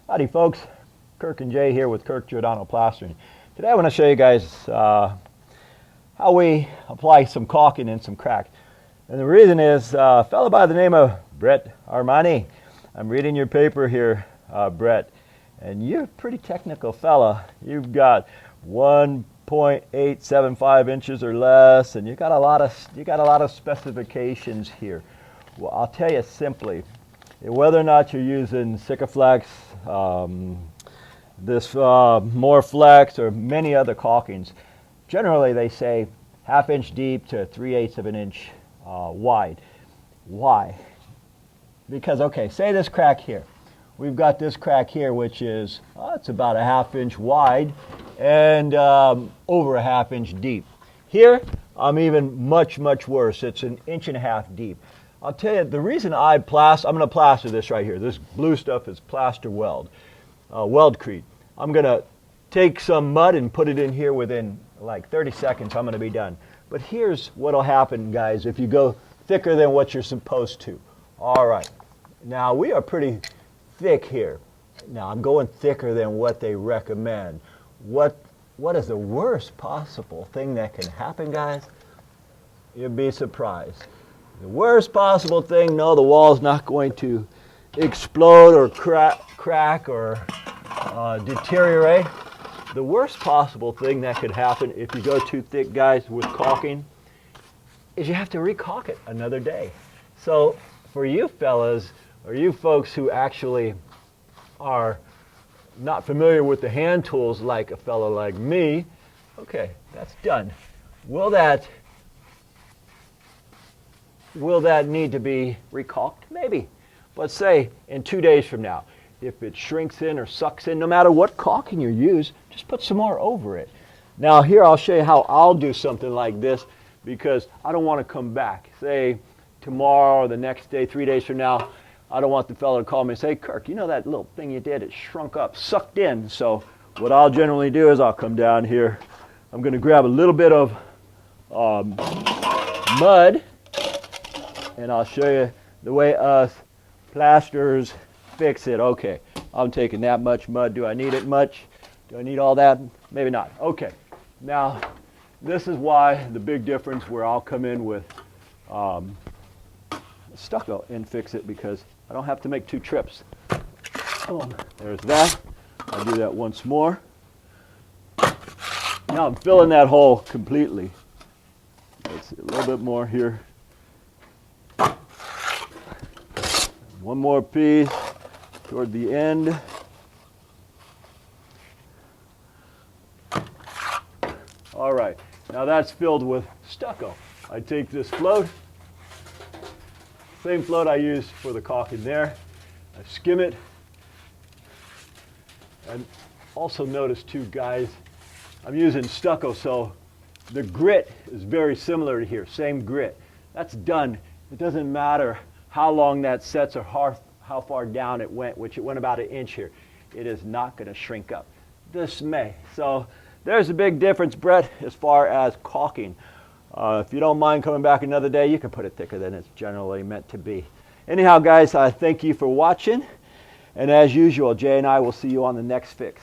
Howdy folks, Kirk and Jay here with Kirk Giordano Plastering. Today I want to show you guys how we apply some caulking and some crack. And the reason is a fellow by the name of Brett Armani. I'm reading your paper here, Brett, and you're a pretty technical fella. You've got 1.875 inches or less, and you got a lot of specifications here. Well, I'll tell you simply, whether or not you're using Sikaflex, this Moreflex, or many other caulkings, generally they say 1/2 inch deep to 3/8 of an inch wide. Why? Because, okay, say this crack here. We've got this crack here, which is, it's about 1/2 inch wide and over 1/2 inch deep. Here, I'm even much worse. It's 1.5 inches deep. I'll tell you, the reason I'm going to plaster this right here. This blue stuff is plaster weld, weldcrete. I'm going to take some mud and put it in here within like 30 seconds. I'm going to be done. But here's what will happen, guys, if you go thicker than what you're supposed to. All right. Now, we are pretty thick here. Now, I'm going thicker than what they recommend. What is the worst possible thing that can happen, guys? You'd be surprised. The worst possible thing, no, the wall's not going to explode or crack or deteriorate. The worst possible thing that could happen if you go too thick, guys, with caulking, is you have to re-caulk it another day. So for you fellas, or you folks who actually are not familiar with the hand tools like a fellow like me, okay, that's done. Will that need to be re-caulked? Maybe. But say in 2 days from now, if it shrinks in or sucks in, no matter what caulking you use, just put some more over it. Now here I'll show you how I'll do something like this, because I don't want to come back. Say tomorrow or the next day, 3 days from now, I don't want the fellow to call me and say, Kirk, you know that little thing you did, it shrunk up, sucked in. So what I'll generally do is I'll come down here. I'm going to grab a little bit of mud, and I'll show you the way us plasterers fix it. Okay, I'm taking that much mud. Do I need it much? Do I need all that? Maybe not. Okay, now this is why the big difference where I'll come in with stucco and fix it, because I don't have to make 2 trips. There's that. I'll do that once more. Now I'm filling that hole completely. Let's see, a little bit more here. One more piece toward the end. All right, now that's filled with stucco. I take this float, same float I used for the caulking there. I skim it. And also notice too, guys, I'm using stucco, so the grit is very similar to here, same grit. That's done. It doesn't matter how long that sets or how far down it went, which it went about 1 inch here. It is not going to shrink up. This may. So there's a big difference, Brett, as far as caulking. If you don't mind coming back another day, you can put it thicker than it's generally meant to be. Anyhow, guys, I thank you for watching. And as usual, Jay and I will see you on the next fix.